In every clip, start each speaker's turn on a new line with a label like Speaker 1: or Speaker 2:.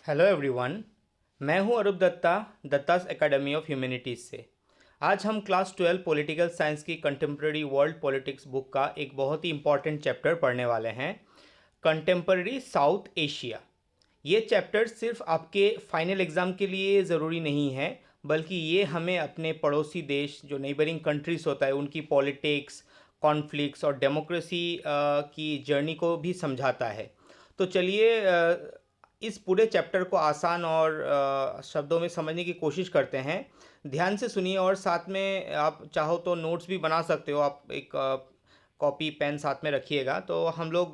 Speaker 1: Hello everyone. मैं हूं अरूप Dutta, दत्तास academy of humanities से। आज हम क्लास 12 पॉलिटिकल साइंस की कंटेम्प्रेरी वर्ल्ड पॉलिटिक्स बुक का एक बहुत ही इम्पॉर्टेंट चैप्टर पढ़ने वाले हैं, कंटेम्प्रेरी साउथ एशिया। ये चैप्टर सिर्फ आपके फाइनल एग्ज़ाम के लिए ज़रूरी नहीं है, बल्कि ये हमें अपने पड़ोसी देश जो नेबरिंग कंट्रीज़ होता है उनकी पॉलिटिक्स, कॉन्फ्लिक्ट्स और डेमोक्रेसी की जर्नी को भी समझाता है। तो चलिए इस पूरे चैप्टर को आसान और शब्दों में समझने की कोशिश करते हैं। ध्यान से सुनिए और साथ में आप चाहो तो नोट्स भी बना सकते हो। आप एक कॉपी पेन साथ में रखिएगा, तो हम लोग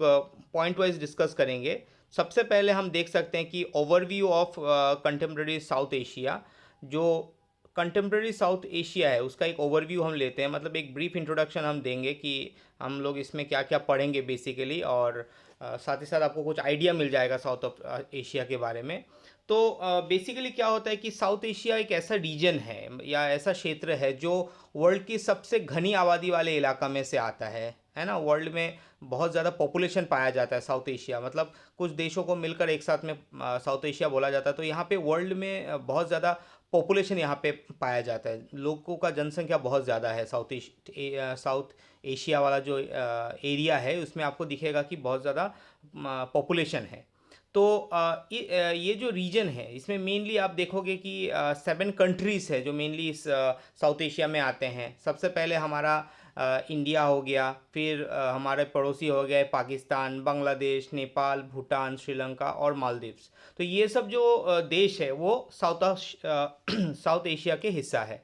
Speaker 1: पॉइंट वाइज डिस्कस करेंगे। सबसे पहले हम देख सकते हैं कि overview of contemporary south Asia. जो कंटेम्प्रेरी साउथ एशिया है उसका एक ओवरव्यू हम लेते हैं, मतलब एक ब्रीफ इंट्रोडक्शन हम देंगे कि हम लोग इसमें क्या क्या पढ़ेंगे बेसिकली, और साथ ही साथ आपको कुछ आइडिया मिल जाएगा साउथ ऑफ एशिया के बारे में। तो बेसिकली क्या होता है कि साउथ एशिया एक ऐसा रीजन है या ऐसा क्षेत्र है जो वर्ल्ड की सबसे घनी आबादी वाले इलाका में से आता है ना। वर्ल्ड में बहुत ज़्यादा पॉपुलेशन पाया जाता है साउथ एशिया, मतलब कुछ देशों को मिलकर एक साथ में साउथ एशिया बोला जाता है। तो यहाँ पे वर्ल्ड में बहुत ज़्यादा पॉपुलेशन यहाँ पे पाया जाता है, लोगों का जनसंख्या बहुत ज़्यादा है। साउथ एशिया वाला जो एरिया है उसमें आपको दिखेगा कि बहुत ज़्यादा पॉपुलेशन है। तो ये जो रीजन है इसमें मेनली आप देखोगे कि 7 कंट्रीज़ है जो मेनली इस साउथ एशिया में आते हैं। सबसे पहले हमारा इंडिया हो गया, फिर हमारे पड़ोसी हो गए पाकिस्तान, बांग्लादेश, नेपाल, भूटान, श्रीलंका और मालदीव्स। तो ये सब जो देश है वो साउथ एशिया के हिस्सा है।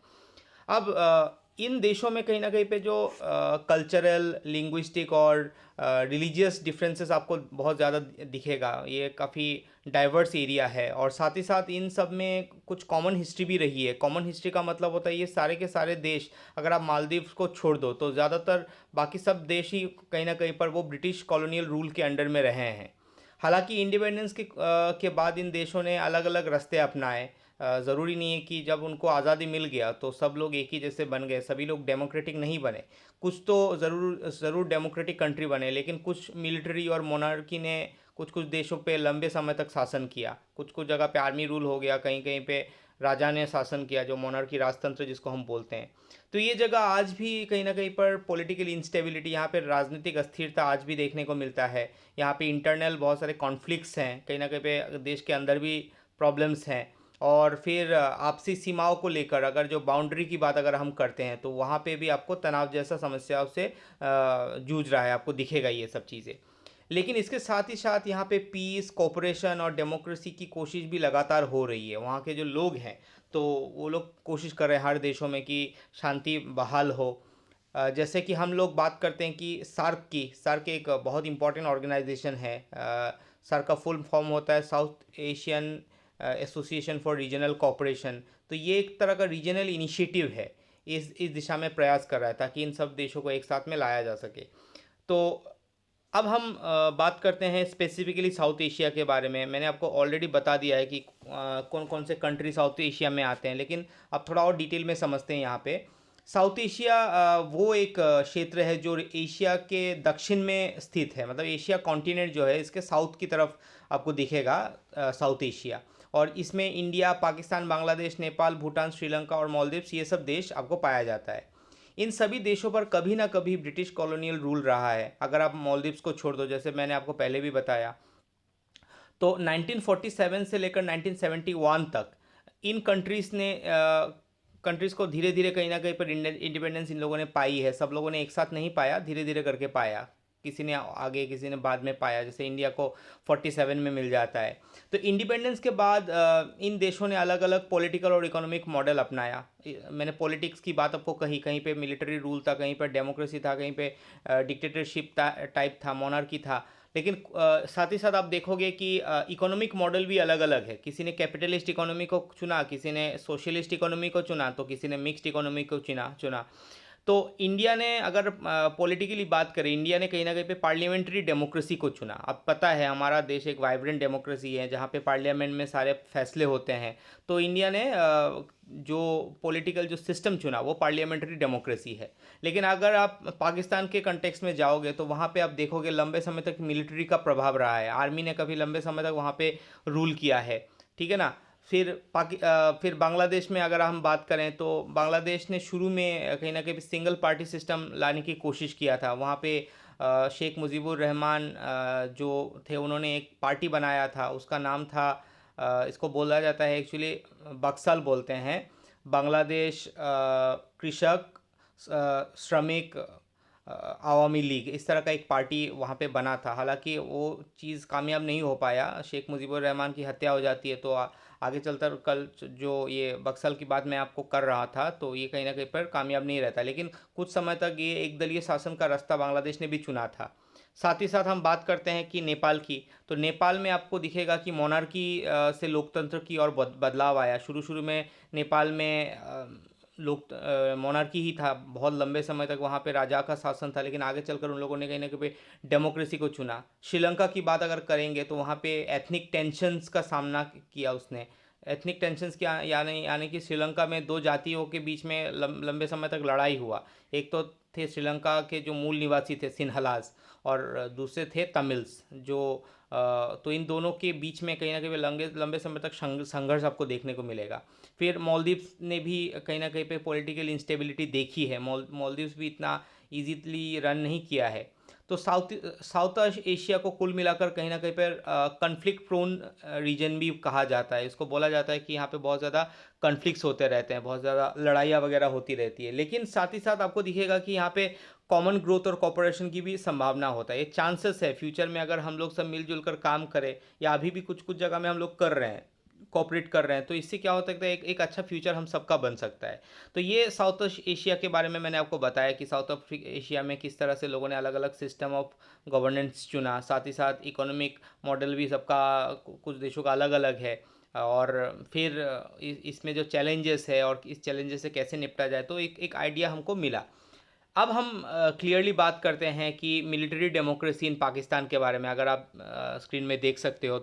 Speaker 1: अब इन देशों में कहीं ना कहीं पे जो कल्चरल, लिंग्विस्टिक और रिलीजियस डिफरेंसेस आपको बहुत ज़्यादा दिखेगा। ये काफ़ी डाइवर्स एरिया है और साथ ही साथ इन सब में कुछ कॉमन हिस्ट्री भी रही है। कॉमन हिस्ट्री का मतलब होता है ये सारे के सारे देश, अगर आप मालदीव्स को छोड़ दो तो ज़्यादातर बाकी सब देश ही कहीं ना कहीं पर वो ब्रिटिश कॉलोनियल रूल के अंडर में रहे हैं। हालांकि इंडिपेंडेंस के बाद इन देशों ने अलग अलग रास्ते अपनाए। ज़रूरी नहीं है कि जब उनको आज़ादी मिल गया तो सब लोग एक ही जैसे बन गए, सभी लोग डेमोक्रेटिक नहीं बने। कुछ तो ज़रूर ज़रूर डेमोक्रेटिक कंट्री बने, लेकिन कुछ मिलिट्री और मोनार्की ने कुछ कुछ देशों पे लंबे समय तक शासन किया। कुछ कुछ जगह पे आर्मी रूल हो गया, कहीं कहीं पे राजा ने शासन किया, जो मोनार्की राजतंत्र जिसको हम बोलते हैं। तो ये जगह आज भी कहीं ना कहीं पर पॉलिटिकल इंस्टेबिलिटी, यहाँ पर राजनीतिक अस्थिरता आज भी देखने को मिलता है। यहाँ पे इंटरनल बहुत सारे कॉन्फ्लिक्ट्स हैं, कहीं ना कहीं पे देश के अंदर भी प्रॉब्लम्स हैं। और फिर आपसी सीमाओं को लेकर अगर जो बाउंड्री की बात अगर हम करते हैं तो वहाँ पे भी आपको तनाव जैसा समस्याओं से जूझ रहा है, आपको दिखेगा ये सब चीज़ें। लेकिन इसके साथ ही साथ यहाँ पे पीस, कोऑपरेशन और डेमोक्रेसी की कोशिश भी लगातार हो रही है। वहाँ के जो लोग हैं तो वो लोग कोशिश कर रहे हैं हर देशों में कि शांति बहाल हो। जैसे कि हम लोग बात करते हैं कि सार्क एक बहुत इंपॉर्टेंट ऑर्गेनाइजेशन है। सार्क का फुल फॉर्म होता है south Asian association for regional cooperation. तो ये एक तरह का रीजनल इनिशिएटिव है, इस दिशा में प्रयास कर रहा है ताकि इन सब देशों को एक साथ में लाया जा सके। तो अब हम बात करते हैं स्पेसिफिकली साउथ एशिया के बारे में। मैंने आपको ऑलरेडी बता दिया है कि कौन कौन से कंट्री साउथ एशिया में आते हैं, लेकिन अब थोड़ा और डिटेल में समझते हैं। यहाँ पे साउथ एशिया वो एक क्षेत्र है जो एशिया के दक्षिण में स्थित है, मतलब एशिया कॉन्टिनेंट जो है इसके साउथ की तरफ आपको दिखेगा साउथ एशिया। और इसमें इंडिया, पाकिस्तान, बांग्लादेश, नेपाल, भूटान, श्रीलंका और मालदीव्स, ये सब देश आपको पाया जाता है। इन सभी देशों पर कभी ना कभी ब्रिटिश कॉलोनियल रूल रहा है। अगर आप मालदीव्स को छोड़ दो, जैसे मैंने आपको पहले भी बताया, तो 1947 से लेकर 1971 तक इन कंट्रीज़ को धीरे धीरे कहीं ना कहीं पर इंडिपेंडेंस इन लोगों ने पाई है। सब लोगों ने एक साथ नहीं पाया, धीरे धीरे करके पाया। किसी ने आगे, किसी ने बाद में पाया। जैसे इंडिया को 47 में मिल जाता है। तो इंडिपेंडेंस के बाद इन देशों ने अलग अलग पॉलिटिकल और इकोनॉमिक मॉडल अपनाया। मैंने पॉलिटिक्स की बात आपको कही, कहीं पे मिलिट्री रूल था, कहीं पे डेमोक्रेसी था, कहीं पे डिक्टेटरशिप टाइप था, मोनार्की था। लेकिन साथ ही साथ आप देखोगे कि इकोनॉमिक मॉडल भी अलग अलग है। किसी ने कैपिटलिस्ट इकोनॉमी को चुना, किसी ने सोशलिस्ट इकोनॉमी को चुना, तो किसी ने मिक्स्ड इकोनॉमी को चुना। तो इंडिया ने अगर पॉलिटिकली बात करें, इंडिया ने कहीं ना कहीं पे पार्लियामेंट्री डेमोक्रेसी को चुना। अब पता है हमारा देश एक वाइब्रेंट डेमोक्रेसी है जहाँ पे पार्लियामेंट में सारे फैसले होते हैं। तो इंडिया ने जो पॉलिटिकल जो सिस्टम चुना वो पार्लियामेंट्री डेमोक्रेसी है। लेकिन अगर आप पाकिस्तान के कंटेक्स्ट में जाओगे तो वहाँ पे आप देखोगे लंबे समय तक मिलिट्री का प्रभाव रहा है। आर्मी ने कभी लंबे समय तक वहाँ पे रूल किया है। ठीक है ना। फिर बांग्लादेश में अगर हम बात करें तो बांग्लादेश ने शुरू में कहीं ना कहीं सिंगल पार्टी सिस्टम लाने की कोशिश किया था। वहाँ पे शेख मुजीबुर रहमान जो थे, उन्होंने एक पार्टी बनाया था, उसका नाम था इसको बोला जाता है एक्चुअली बक्सल बोलते हैं, बांग्लादेश कृषक श्रमिक आवामी लीग, इस तरह का एक पार्टी वहाँ पे बना था। हालांकि वो चीज़ कामयाब नहीं हो पाया, शेख मुजीबुर रहमान की हत्या हो जाती है। तो आगे चलकर कल जो ये बक्सल की बात मैं आपको कर रहा था, तो ये कहीं ना कहीं पर कामयाब नहीं रहता। लेकिन कुछ समय तक ये एक दलीय शासन का रास्ता बांग्लादेश ने भी चुना था। साथ ही साथ हम बात करते हैं कि नेपाल की, तो नेपाल में आपको दिखेगा कि मोनार्की से लोकतंत्र की ओर बदलाव आया। शुरू शुरू में नेपाल में लोक मोनार्की ही था, बहुत लंबे समय तक वहाँ पे राजा का शासन था। लेकिन आगे चलकर उन लोगों ने कहीं ना कहीं डेमोक्रेसी को चुना। श्रीलंका की बात अगर करेंगे तो वहाँ पे एथनिक टेंशन्स का सामना किया उसने। एथनिक टेंशन्स क्या, यानी यानी कि श्रीलंका में दो जातियों के बीच में लंबे समय तक लड़ाई हुआ। एक तो थे श्रीलंका के जो मूल निवासी थे सिन्हलाज, और दूसरे थे तमिल्स जो तो इन दोनों के बीच में कहीं ना कहीं लंबे लंबे समय तक संघर्ष आपको देखने को मिलेगा। फिर मालदीव्स ने भी कहीं ना कहीं पे पॉलिटिकल इंस्टेबिलिटी देखी है। मालदीव्स भी इतना इजीली रन नहीं किया है। तो साउथ एशिया को कुल मिलाकर कहीं ना कहीं पर कन्फ्लिक्ट प्रोन रीजन भी कहा जाता है। इसको बोला जाता है कि यहाँ पे बहुत ज़्यादा कन्फ्लिक्ट्स होते रहते हैं, बहुत ज़्यादा लड़ाइयाँ वगैरह होती रहती है। लेकिन साथ ही साथ आपको दिखेगा कि यहाँ पे कॉमन ग्रोथ और कॉपरेशन की भी संभावना होता है। ये चांसेस है फ्यूचर में, अगर हम लोग सब मिलजुल कर काम करें, या अभी भी कुछ कुछ जगह में हम लोग कर रहे हैं, कॉपरेट कर रहे हैं, तो इससे क्या हो सकता है, एक अच्छा फ्यूचर हम सबका बन सकता है। तो ये साउथ एशिया के बारे में मैंने आपको बताया कि साउथ एशिया में किस तरह से लोगों ने अलग अलग सिस्टम ऑफ गवर्नेंस चुना। साथ ही साथ इकोनॉमिक मॉडल भी सबका कुछ देशों का अलग अलग है। और फिर इसमें जो चैलेंजेस है और इस चैलेंजेस से कैसे निपटा जाए, तो एक एक आइडिया हमको मिला। अब हम क्लियरली बात करते हैं कि मिलिट्री डेमोक्रेसी इन पाकिस्तान के बारे में। अगर आप स्क्रीन में देख सकते हो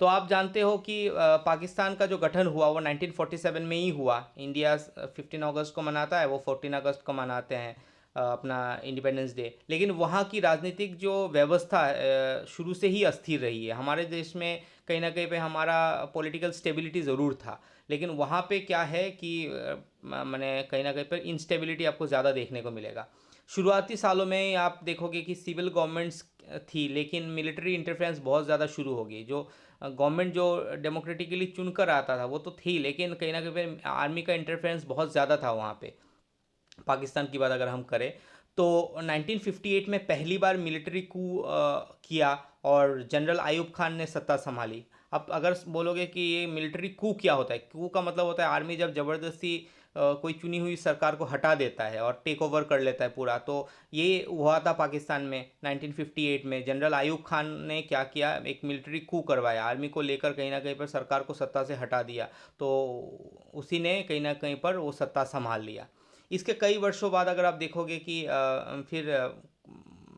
Speaker 1: तो आप जानते हो कि पाकिस्तान का जो गठन हुआ वो 1947 में ही हुआ। इंडिया 15 अगस्त को मनाता है, वो 14 अगस्त को मनाते हैं अपना इंडिपेंडेंस डे। लेकिन वहाँ की राजनीतिक जो व्यवस्था शुरू से ही अस्थिर रही है। हमारे देश में कहीं ना कहीं पे हमारा पॉलिटिकल स्टेबिलिटी ज़रूर था, लेकिन वहाँ पे क्या है कि मैंने कहीं ना कहीं पर इंस्टेबिलिटी आपको ज़्यादा देखने को मिलेगा। शुरुआती सालों में आप देखोगे कि सिविल गवर्नमेंट्स थी, लेकिन मिलिट्री इंटरफेरेंस बहुत ज़्यादा शुरू हो गई। जो गवर्नमेंट जो डेमोक्रेटिकली चुन कर आता था वो तो थी, लेकिन कहीं ना कहीं आर्मी का इंटरफेरेंस बहुत ज़्यादा था वहाँ पे। पाकिस्तान की बात अगर हम करें तो 1958 में पहली बार मिलिट्री कू किया और जनरल आयूब खान ने सत्ता संभाली। अब अगर बोलोगे कि ये मिलिट्री कू क्या होता है, कू का मतलब होता है आर्मी जब ज़बरदस्ती कोई चुनी हुई सरकार को हटा देता है और टेक ओवर कर लेता है पूरा। तो ये हुआ था पाकिस्तान में 1958 में। जनरल आयूब खान ने क्या किया, एक मिलिट्री कू करवाया, आर्मी को लेकर कहीं ना कहीं पर सरकार को सत्ता से हटा दिया। तो उसी ने कहीं ना कहीं पर वो सत्ता संभाल लिया। इसके कई वर्षों बाद अगर आप देखोगे कि फिर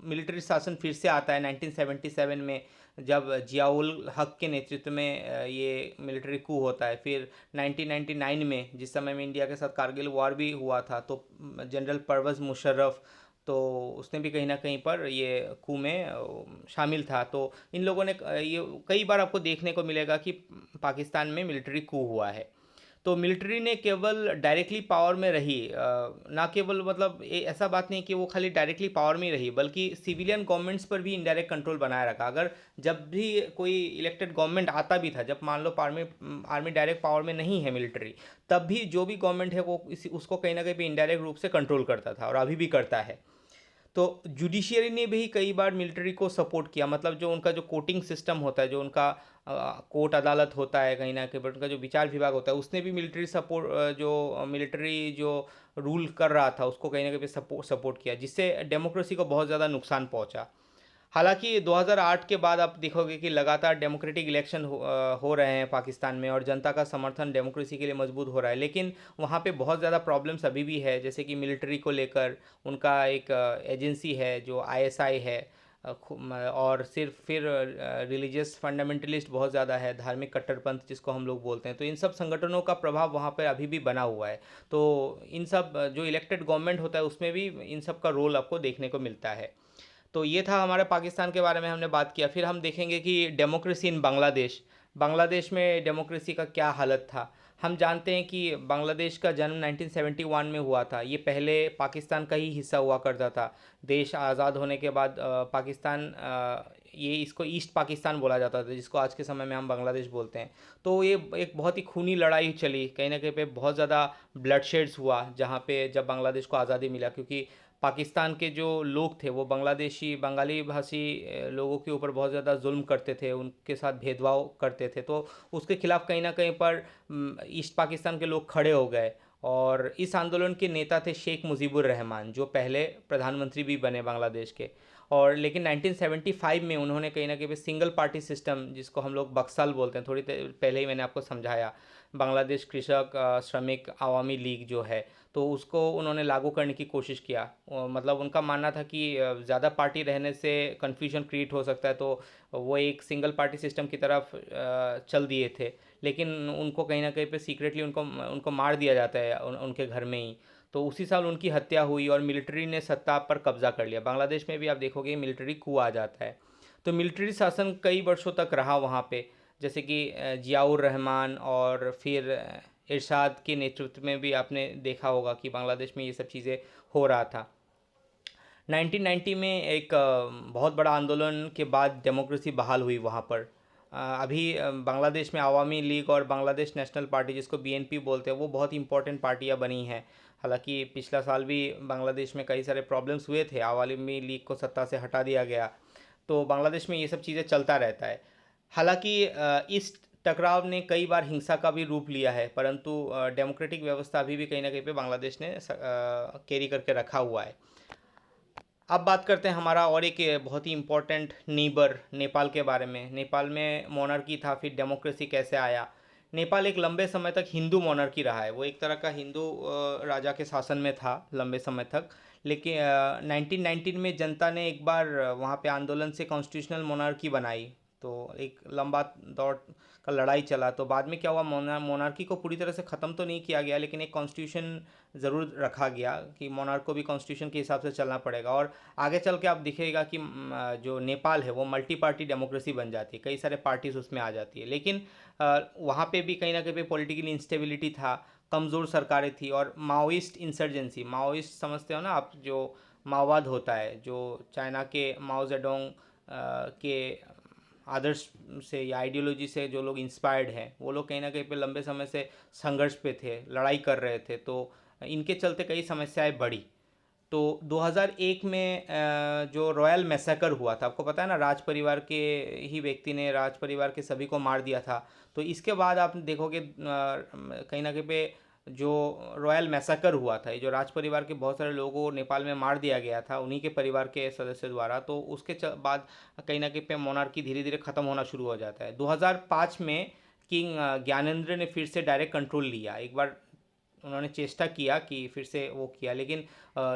Speaker 1: मिलिट्री शासन फिर से आता है 1977 में, जब जियाउल हक के नेतृत्व में ये मिलिट्री कू होता है। फिर 1999 में, जिस समय में इंडिया के साथ कारगिल वॉर भी हुआ था, तो जनरल परवेज़ मुशर्रफ, तो उसने भी कहीं ना कहीं पर ये कू में शामिल था। तो इन लोगों ने ये कई बार आपको देखने को मिलेगा कि पाकिस्तान में मिलिट्री कू हुआ है। तो मिलिट्री ने केवल डायरेक्टली पावर में रही, ना केवल मतलब ऐसा बात नहीं कि वो खाली डायरेक्टली पावर में ही रही, बल्कि सिविलियन गवर्नमेंट्स पर भी इनडायरेक्ट कंट्रोल बनाए रखा। अगर जब भी कोई इलेक्टेड गवर्नमेंट आता भी था, जब मान लो आर्मी आर्मी डायरेक्ट पावर में नहीं है मिलिट्री, तब भी जो भी गवर्नमेंट है वो उसको कहीं ना कहीं भी इनडायरेक्ट रूप से कंट्रोल करता था, और अभी भी करता है। तो जुडिशियरी ने भी कई बार मिलिट्री को सपोर्ट किया। मतलब जो उनका जो कोर्टिंग सिस्टम होता है, जो उनका कोर्ट अदालत होता है, कहीं ना कहीं पर उनका जो विचार विभाग होता है, उसने भी मिलिट्री सपोर्ट जो मिलिट्री जो रूल कर रहा था उसको कहीं ना कहीं सपोर्ट किया, जिससे डेमोक्रेसी को बहुत ज़्यादा नुकसान पहुंचा। हालांकि 2008 के बाद आप देखोगे कि लगातार डेमोक्रेटिक इलेक्शन हो रहे हैं पाकिस्तान में, और जनता का समर्थन डेमोक्रेसी के लिए मजबूत हो रहा है। लेकिन वहाँ पे बहुत ज़्यादा प्रॉब्लम्स अभी भी है, जैसे कि मिलिट्री को लेकर उनका एक एजेंसी है जो आईएसआई है, और सिर्फ फिर रिलीजियस फंडामेंटलिस्ट बहुत ज़्यादा है, धार्मिक कट्टरपंथ जिसको हम लोग बोलते हैं। तो इन सब संगठनों का प्रभाव वहाँ पर अभी भी बना हुआ है। तो इन सब जो इलेक्टेड गवर्नमेंट होता है उसमें भी इन सब का रोल आपको देखने को मिलता है। तो ये था हमारे पाकिस्तान के बारे में हमने बात किया। फिर हम देखेंगे कि डेमोक्रेसी इन बांग्लादेश। बांग्लादेश में डेमोक्रेसी का क्या हालत था। हम जानते हैं कि बांग्लादेश का जन्म 1971 में हुआ था। ये पहले पाकिस्तान का ही हिस्सा हुआ करता था। देश आज़ाद होने के बाद पाकिस्तान ये इसको ईस्ट पाकिस्तान बोला जाता था, जिसको आज के समय में हम बांग्लादेश बोलते हैं। तो ये एक बहुत ही खूनी लड़ाई चली, कहीं ना कहीं पे बहुत ज़्यादा ब्लड शेड्स हुआ जहाँ पे जब बांग्लादेश को आज़ादी मिला, क्योंकि पाकिस्तान के जो लोग थे वो बांग्लादेशी बंगाली भाषी लोगों के ऊपर बहुत ज़्यादा जुल्म करते थे, उनके साथ भेदभाव करते थे। तो उसके खिलाफ कहीं ना कहीं पर ईस्ट पाकिस्तान के लोग खड़े हो गए। और इस आंदोलन के नेता थे शेख मुजीबुर रहमान, जो पहले प्रधानमंत्री भी बने बांग्लादेश के। और लेकिन 1975 में उन्होंने कहीं ना कहीं सिंगल पार्टी सिस्टम, जिसको हम लोग बक्साल बोलते हैं, थोड़ी पहले ही मैंने आपको समझाया, बांग्लादेश कृषक श्रमिक आवामी लीग जो है, तो उसको उन्होंने लागू करने की कोशिश किया। मतलब उनका मानना था कि ज़्यादा पार्टी रहने से कन्फ्यूजन क्रिएट हो सकता है, तो वो एक सिंगल पार्टी सिस्टम की तरफ चल दिए थे। लेकिन उनको कहीं ना कहीं पे सीक्रेटली उनको उनको मार दिया जाता है उनके घर में ही। तो उसी साल उनकी हत्या हुई और मिलिट्री ने सत्ता पर कब्जा कर लिया। बांग्लादेश में भी आप देखोगे मिलिट्री कू आ जाता है। तो मिलिट्री शासन कई वर्षों तक रहा वहाँ पे, जैसे कि जियाउर रहमान और फिर इरशाद के नेतृत्व में भी आपने देखा होगा कि बांग्लादेश में ये सब चीज़ें हो रहा था। 1990 में एक बहुत बड़ा आंदोलन के बाद डेमोक्रेसी बहाल हुई वहाँ पर। अभी बांग्लादेश में आवामी लीग और बांग्लादेश नेशनल पार्टी, जिसको बीएनपी बोलते हैं, वो बहुत इंपॉर्टेंट पार्टियाँ बनी हैं। हालांकि पिछला साल भी बांग्लादेश में कई सारे प्रॉब्लम्स हुए थे, आवामी लीग को सत्ता से हटा दिया गया। तो बांग्लादेश में ये सब चीज़ें चलता रहता है। हालांकि इस टकराव ने कई बार हिंसा का भी रूप लिया है, परंतु डेमोक्रेटिक व्यवस्था अभी भी कहीं ना कहीं पे बांग्लादेश ने कैरी करके रखा हुआ है। अब बात करते हैं हमारा और एक बहुत ही इम्पोर्टेंट नीबर नेपाल के बारे में। नेपाल में मोनार्की था, फिर डेमोक्रेसी कैसे आया। नेपाल एक लंबे समय तक हिंदू मोनार्की रहा है, वो एक तरह का हिंदू राजा के शासन में था लंबे समय तक। लेकिन 1919 में जनता ने एक बार वहाँ पे आंदोलन से कॉन्स्टिट्यूशनल मोनार्की बनाई। तो एक लंबा दौर का लड़ाई चला। तो बाद में क्या हुआ, मोनार्की को पूरी तरह से ख़त्म तो नहीं किया गया, लेकिन एक कॉन्स्टिट्यूशन ज़रूर रखा गया कि मोनार्क को भी कॉन्स्टिट्यूशन के हिसाब से चलना पड़ेगा। और आगे चल के आप दिखेगा कि जो नेपाल है वो मल्टी पार्टी डेमोक्रेसी बन जाती है, कई सारे पार्टीज उसमें आ जाती है। लेकिन वहाँ पे भी कहीं ना कहीं पॉलिटिकल इंस्टेबिलिटी था, कमज़ोर सरकारें थी और माओइस्ट इंसर्जेंसी। माओइस्ट समझते हो ना आप, जो माओवाद होता है, जो चाइना के माओ जेडोंग के आदर्श से या आइडियोलॉजी से जो लोग इंस्पायर्ड हैं, वो लोग कहीं ना कहीं पे लंबे समय से संघर्ष पे थे, लड़ाई कर रहे थे। तो इनके चलते कई समस्याएं बढ़ी। तो 2001 में जो रॉयल मैसेकर हुआ था, आपको पता है ना, राज परिवार के ही व्यक्ति ने राज परिवार के सभी को मार दिया था। तो इसके बाद आप देखोगे कहीं ना कहीं पे जो रॉयल मैसेकर हुआ था, ये जो राज परिवार के बहुत सारे लोगों को नेपाल में मार दिया गया था उन्हीं के परिवार के सदस्य द्वारा। तो उसके बाद कहीं ना कहीं पे मोनार्की धीरे धीरे ख़त्म होना शुरू हो जाता है। 2005 में किंग ज्ञानेंद्र ने फिर से डायरेक्ट कंट्रोल लिया। एक बार उन्होंने चेष्टा किया कि फिर से वो किया, लेकिन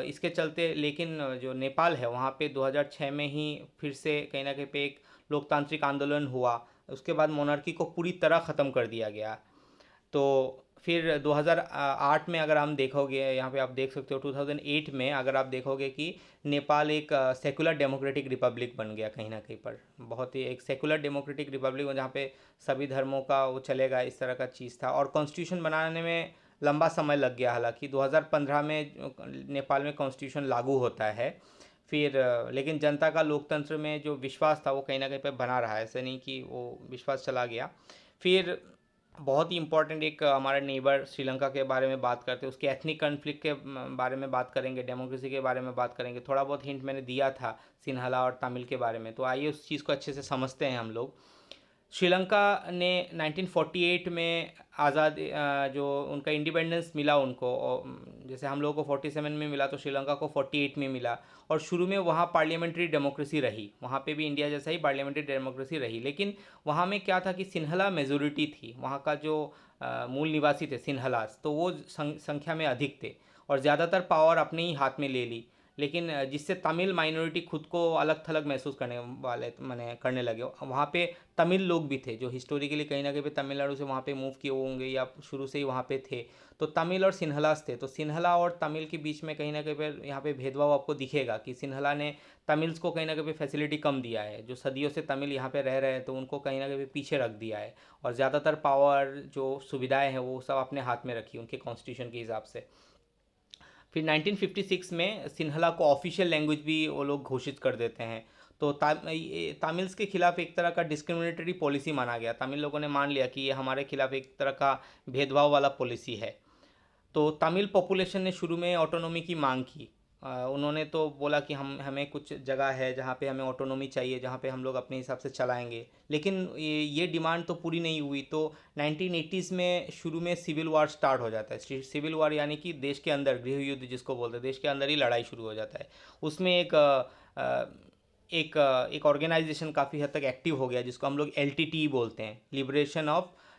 Speaker 1: इसके चलते, लेकिन जो नेपाल है वहाँ पे 2006 में ही फिर से कहीं ना कहीं पे एक लोकतांत्रिक आंदोलन हुआ। उसके बाद मोनार्की को पूरी तरह ख़त्म कर दिया गया। तो फिर 2008 में अगर हम देखोगे, यहाँ पे आप देख सकते हो 2008 में अगर आप देखोगे कि नेपाल एक सेकुलर डेमोक्रेटिक रिपब्लिक बन गया कहीं ना कहीं पर। बहुत ही एक सेकुलर डेमोक्रेटिक रिपब्लिक जहाँ पे सभी धर्मों का वो चलेगा, इस तरह का चीज़ था। और कॉन्स्टिट्यूशन बनाने में लंबा समय लग गया। हालांकि 2015 में नेपाल में कॉन्स्टिट्यूशन लागू होता है। फिर लेकिन जनता का लोकतंत्र में जो विश्वास था वो कहीं ना कहीं पे बना रहा है, ऐसे नहीं कि वो विश्वास चला गया। फिर बहुत ही इंपॉर्टेंट एक हमारे नेबर श्रीलंका के बारे में बात करते हैं, उसके एथनिक कन्फ्लिक्ट के बारे में बात करेंगे, डेमोक्रेसी के बारे में बात करेंगे। थोड़ा बहुत हिंट मैंने दिया था सिन्हला और तमिल के बारे में, तो आइए उस चीज़ को अच्छे से समझते हैं हम लोग। श्रीलंका ने 1948 में जो उनका इंडिपेंडेंस मिला उनको, और जैसे हम लोगों को 47 में मिला तो श्रीलंका को 48 में मिला। और शुरू में वहाँ पार्लियामेंट्री डेमोक्रेसी रही, वहाँ पे भी इंडिया जैसा ही पार्लियामेंट्री डेमोक्रेसी रही। लेकिन वहाँ में क्या था कि सिन्हला मेजोरिटी थी, वहाँ का जो मूल निवासी थे सिन्हलास, तो वो संख्या में अधिक थे और ज़्यादातर पावर अपने ही हाथ में ले ली। लेकिन जिससे तमिल माइनॉरिटी खुद को अलग थलग महसूस करने वाले मैंने करने लगे। वहाँ पे तमिल लोग भी थे जो हिस्टोरिकली कहीं ना कहीं पे तमिलनाडु से वहाँ पे मूव किए होंगे या शुरू से ही वहाँ पे थे। तो तमिल और सिन्हलास थे, तो सिन्हला और तमिल के बीच में कहीं ना कहीं पे यहाँ पे भेदभाव आपको दिखेगा कि सिन्हला ने तमिल्स को कहीं ना कहीं फैसिलिटी कम दिया है। जो सदियों से तमिल यहाँ पे रह रहे हैं तो उनको कहीं ना कहीं पीछे रख दिया है, और ज़्यादातर पावर जो सुविधाएं हैं वो सब अपने हाथ में रखी उनके कॉन्स्टिट्यूशन के हिसाब से। फिर 1956 में सिन्हला को ऑफिशियल लैंग्वेज भी वो लोग घोषित कर देते हैं। तो तमिल्स के खिलाफ एक तरह का डिस्क्रिमिनेटरी पॉलिसी माना गया। तमिल लोगों ने मान लिया कि ये हमारे खिलाफ एक तरह का भेदभाव वाला पॉलिसी है। तो तमिल पॉपुलेशन ने शुरू में ऑटोनॉमी की मांग की। उन्होंने तो बोला कि हम हमें कुछ जगह है जहाँ पे हमें ऑटोनॉमी चाहिए, जहाँ पे हम लोग अपने हिसाब से चलाएंगे। लेकिन ये डिमांड तो पूरी नहीं हुई। तो 1980s में शुरू में सिविल वार स्टार्ट हो जाता है। सिविल वार यानी कि देश के अंदर गृह युद्ध जिसको बोलते हैं, देश के अंदर ही लड़ाई शुरू हो जाता है। उसमें एक ऑर्गेनाइजेशन काफ़ी हद तक एक्टिव हो गया जिसको हम लोग LTT बोलते हैं,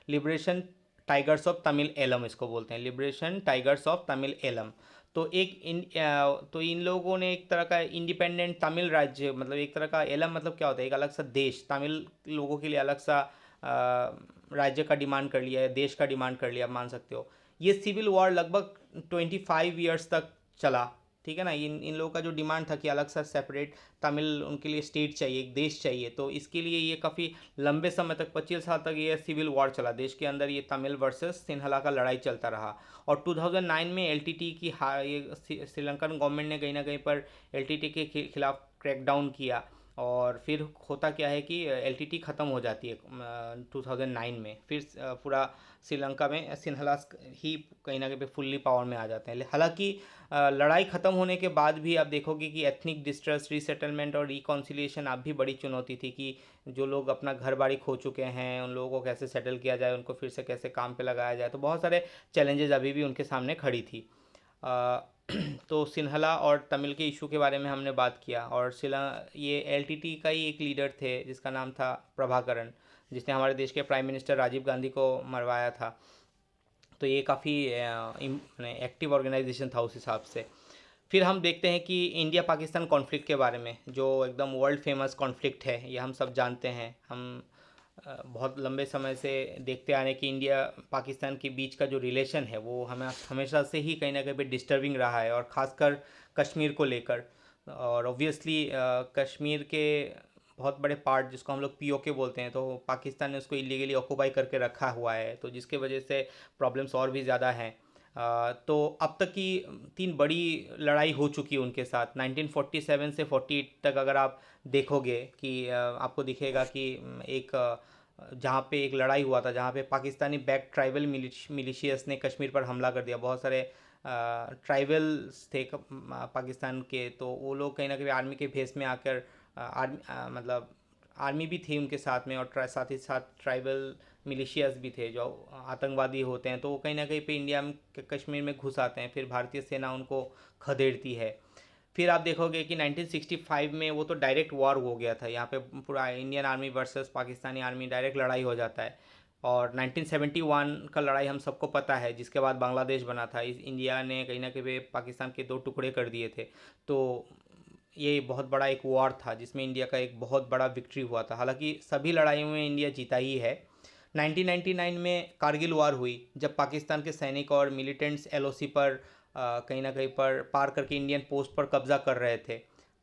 Speaker 1: Liberation Tigers of Tamil Eelam इसको बोलते हैं, Liberation Tigers of Tamil Eelam. तो इन लोगों ने एक तरह का इंडिपेंडेंट तमिल राज्य, मतलब एक तरह का एलम मतलब क्या होता है, एक अलग सा देश, तमिल लोगों के लिए अलग सा राज्य का डिमांड कर लिया है, देश का डिमांड कर लिया, आप मान सकते हो। ये सिविल वॉर लगभग 25 ईयर्स तक चला। ठीक है ना। इन इन लोगों का जो डिमांड था कि अलग सा सेपरेट तमिल उनके लिए स्टेट चाहिए, एक देश चाहिए, तो इसके लिए ये काफ़ी लंबे समय तक 25 साल तक ये सिविल वॉर चला देश के अंदर। ये तमिल वर्सेस सिन्हला का लड़ाई चलता रहा। और 2009 में LTT की ये श्रीलंकन गवर्नमेंट ने कहीं ना कहीं पर LTT के खिलाफ क्रैकडाउन किया। और फिर होता क्या है कि LTT ख़त्म हो जाती है 2009 में। फिर पूरा श्रीलंका में सिन्हलास ही कहीं ना कहीं पे फुल्ली पावर में आ जाते हैं। हालांकि लड़ाई ख़त्म होने के बाद भी आप देखोगे कि एथनिक डिस्ट्रेस, रीसेटलमेंट और रिकॉन्सिलिएशन अब भी बड़ी चुनौती थी कि जो लोग अपना घर बाड़ी खो चुके हैं उन लोगों को कैसे सेटल किया जाए, उनको फिर से कैसे काम पे लगाया जाए। तो बहुत सारे चैलेंजेस अभी भी उनके सामने खड़ी थी। अ, तो सिन्हला और तमिल के इशू के बारे में हमने बात किया। और ये LTT का ही एक लीडर थे जिसका नाम था प्रभाकरन, जिसने हमारे देश के प्राइम मिनिस्टर राजीव गांधी को मरवाया था। तो ये काफ़ी एक्टिव ऑर्गेनाइजेशन था उस हिसाब से। फिर हम देखते हैं कि इंडिया पाकिस्तान कॉन्फ्लिक्ट के बारे में, जो एकदम वर्ल्ड फेमस कॉन्फ्लिक्ट है, ये हम सब जानते हैं। हम बहुत लंबे समय से देखते आ रहे हैं कि इंडिया पाकिस्तान के बीच का जो रिलेशन है वो हमें हमेशा से ही कहीं ना कहीं पे डिस्टर्बिंग रहा है, और ख़ासकर कश्मीर को लेकर। और ऑब्वियसली कश्मीर के बहुत बड़े पार्ट जिसको हम लोग POK बोलते हैं, तो पाकिस्तान ने उसको इलीगली ऑक्यूपाई करके रखा हुआ है, तो जिसके वजह से प्रॉब्लम्स और भी ज़्यादा हैं। तो अब तक की 3 बड़ी लड़ाई हो चुकी है उनके साथ। 1947 से 48 तक अगर आप देखोगे कि आपको दिखेगा कि जहाँ पे एक लड़ाई हुआ था जहाँ पे पाकिस्तानी बैक ट्राइबल मिलिशियस ने कश्मीर पर हमला कर दिया। बहुत सारे ट्राइबल्स थे पाकिस्तान के, तो वो लोग कहीं ना कहीं आर्मी के भेस में आकर मतलब आर्मी भी थी उनके साथ में, और साथ ही साथ ट्राइबल मिलिशियास भी थे जो आतंकवादी होते हैं। तो वो कहीं ना कहीं पे इंडिया में कश्मीर में घुस आते हैं, फिर भारतीय सेना उनको खदेड़ती है। फिर आप देखोगे कि 1965 में वो तो डायरेक्ट वॉर हो गया था, यहाँ पे पूरा Indian army versus Pakistani army direct लड़ाई हो जाता है। और 1971 का लड़ाई हम सबको पता है, जिसके बाद बांग्लादेश बना था। इस इंडिया ने कहीं ना कहीं पाकिस्तान के 2 टुकड़े कर दिए थे। तो ये बहुत बड़ा एक वॉर था जिसमें इंडिया का एक बहुत बड़ा विक्ट्री हुआ था। हालांकि सभी लड़ाइयों में इंडिया जीता ही है। 1999 में कारगिल वार हुई, जब पाकिस्तान के सैनिक और मिलिटेंट्स LOC पर कहीं ना कहीं पर पार करके इंडियन पोस्ट पर कब्जा कर रहे थे।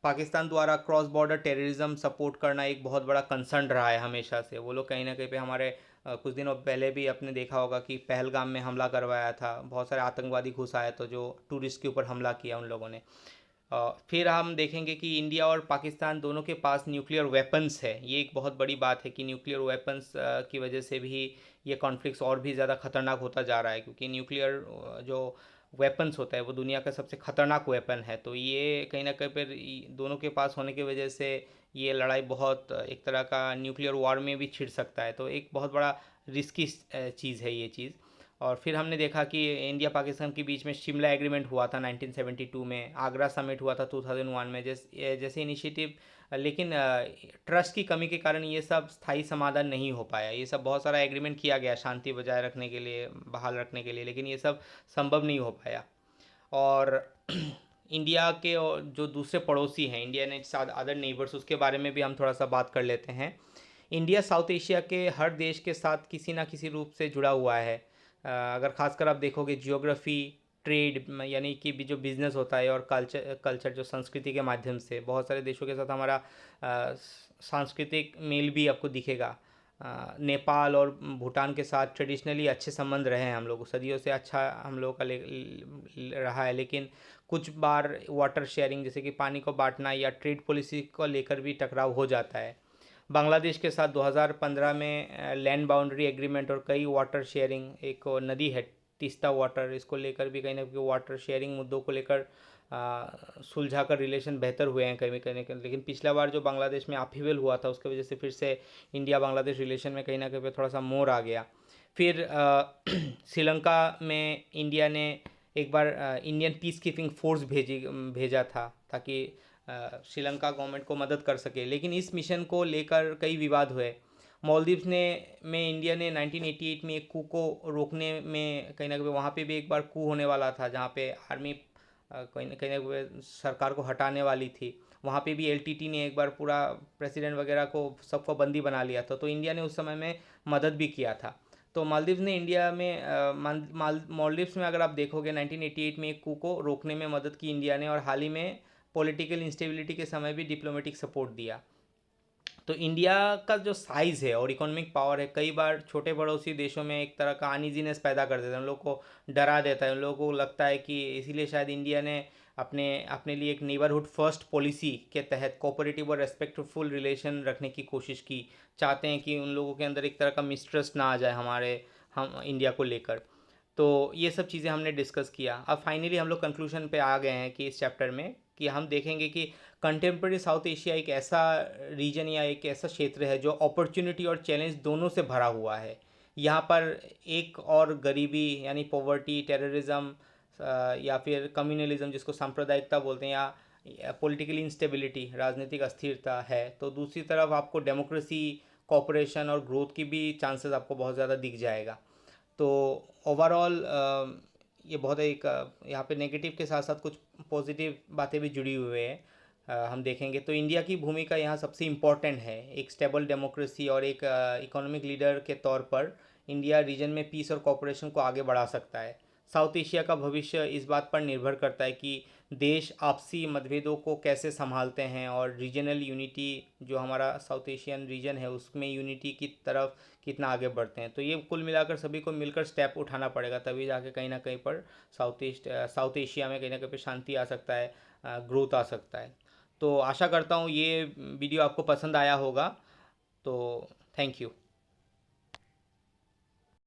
Speaker 1: पाकिस्तान द्वारा क्रॉस बॉर्डर टेररिज्म सपोर्ट करना एक बहुत बड़ा कंसर्न रहा है हमेशा से। वो लोग कहीं ना कहीं पे हमारे कुछ दिनों पहले भी आपने देखा होगा कि पहलगाम में हमला करवाया था, बहुत सारे आतंकवादी घुस आए तो जो टूरिस्ट के ऊपर हमला किया उन लोगों ने। फिर हम देखेंगे कि इंडिया और पाकिस्तान दोनों के पास न्यूक्लियर वेपन्स है। ये एक बहुत बड़ी बात है कि न्यूक्लियर वेपन्स की वजह से भी ये कॉन्फ्लिक्ट्स और भी ज़्यादा खतरनाक होता जा रहा है, क्योंकि न्यूक्लियर जो वेपन्स होता है वो दुनिया का सबसे खतरनाक वेपन है। तो ये कहीं ना कहीं पर दोनों के पास होने की वजह से ये लड़ाई बहुत एक तरह का न्यूक्लियर वॉर में भी छिड़ सकता है। तो एक बहुत बड़ा रिस्की चीज़ है ये चीज़। और फिर हमने देखा कि इंडिया पाकिस्तान के बीच में शिमला एग्रीमेंट हुआ था 1972 में, आगरा समिट हुआ था 2001 में, जैसे इनिशिएटिव। लेकिन ट्रस्ट की कमी के कारण ये सब स्थायी समाधान नहीं हो पाया। ये सब बहुत सारा एग्रीमेंट किया गया शांति बजाय रखने के लिए, बहाल रखने के लिए, लेकिन ये सब संभव नहीं हो पाया। और इंडिया के और जो दूसरे पड़ोसी हैं, इंडिया ने साथ अदर नेबर्स, उसके बारे में भी हम थोड़ा सा बात कर लेते हैं। इंडिया साउथ एशिया के हर देश के साथ किसी ना किसी रूप से जुड़ा हुआ है। अगर खासकर आप देखोगे जियोग्राफी, ट्रेड यानी कि भी जो बिजनेस होता है, और कल्चर कल्चर जो संस्कृति के माध्यम से बहुत सारे देशों के साथ हमारा सांस्कृतिक मेल भी आपको दिखेगा। नेपाल और भूटान के साथ ट्रेडिशनली अच्छे संबंध रहे हैं, हम लोग सदियों से अच्छा हम लोग का रहा है, लेकिन कुछ बार वाटर शेयरिंग जैसे कि पानी को बांटना या ट्रेड पॉलिसी को लेकर भी टकराव हो जाता है। बांग्लादेश के साथ 2015 में लैंड बाउंड्री एग्रीमेंट और कई वाटर शेयरिंग, एक नदी है तीस्ता वाटर, इसको लेकर भी कहीं ना कहीं वाटर शेयरिंग मुद्दों को लेकर सुलझा कर रिलेशन बेहतर हुए हैं कहीं कहीं कहीं। लेकिन पिछला बार जो बांग्लादेश में अपहीवल हुआ था, उसकी वजह से फिर से इंडिया बांग्लादेश रिलेशन में कहीं ना कहीं पे थोड़ा सा मोड़ आ गया। फिर श्रीलंका में इंडिया ने एक बार इंडियन पीस कीपिंग फोर्स भेजा था, ताकि श्रीलंका गवर्नमेंट को मदद कर सके, लेकिन इस मिशन को लेकर कई विवाद हुए। मालदीव्स ने में इंडिया ने 1988 में एक कू को रोकने में कहीं ना कहीं, वहाँ पे भी एक बार कू होने वाला था जहाँ पे आर्मी कहीं ना कहीं सरकार को हटाने वाली थी। वहाँ पे भी एलटीटी ने एक बार पूरा प्रेसिडेंट वगैरह को सबको बंदी बना लिया था, तो इंडिया ने उस समय में मदद भी किया था। तो मालदीव्स ने इंडिया में मालदीव्स में अगर आप देखोगे 1988 में एक कू को रोकने में मदद की इंडिया ने, और हाल ही में पॉलिटिकल इंस्टेबिलिटी के समय भी डिप्लोमेटिक सपोर्ट दिया। तो इंडिया का जो साइज़ है और इकोनॉमिक पावर है, कई बार छोटे पड़ोसी देशों में एक तरह का अनइजीनेस पैदा कर देता है, उन लोग को डरा देता है। उन लोगों को लगता है कि इसीलिए शायद इंडिया ने अपने अपने लिए एक नेबरहुड फर्स्ट पॉलिसी के तहत कोऑपरेटिव और रेस्पेक्टफुल रिलेशन रखने की कोशिश की। चाहते हैं कि उन लोगों के अंदर एक तरह का मिसट्रस्ट ना आ जाए हम इंडिया को लेकर। तो ये सब चीज़ें हमने डिस्कस किया। अब फाइनली हम लोग कंक्लूजन पे आ गए हैं कि इस चैप्टर में कि हम देखेंगे कि कंटेम्प्रेरी साउथ एशिया एक ऐसा रीजन या एक ऐसा क्षेत्र है जो अपॉर्चुनिटी और चैलेंज दोनों से भरा हुआ है। यहाँ पर एक और गरीबी यानी पॉवर्टी, टेररिज्म या फिर कम्युनलिज्म जिसको सांप्रदायिकता बोलते हैं, या पॉलिटिकल इंस्टेबिलिटी, राजनीतिक अस्थिरता है, तो दूसरी तरफ आपको डेमोक्रेसी, कॉपरेशन और ग्रोथ की भी चांसेस आपको बहुत ज़्यादा दिख जाएगा। तो ओवरऑल ये बहुत एक यहाँ पे नेगेटिव के साथ साथ कुछ पॉजिटिव बातें भी जुड़ी हुई हैं। हम देखेंगे तो इंडिया की भूमिका यहाँ सबसे इम्पॉर्टेंट है। एक स्टेबल डेमोक्रेसी और एक इकोनॉमिक लीडर के तौर पर इंडिया रीजन में पीस और कॉपरेशन को आगे बढ़ा सकता है। साउथ एशिया का भविष्य इस बात पर निर्भर करता है कि देश आपसी मतभेदों को कैसे संभालते हैं, और रीजनल यूनिटी जो हमारा साउथ एशियन रीजन है उसमें यूनिटी की तरफ कितना आगे बढ़ते हैं। तो ये कुल मिलाकर सभी को मिलकर स्टेप उठाना पड़ेगा, तभी जाके कहीं ना कहीं पर साउथ एशिया में कहीं ना कहीं पर शांति आ सकता है, ग्रोथ आ सकता है। तो आशा करता हूँ ये वीडियो आपको पसंद आया होगा। तो थैंक यू।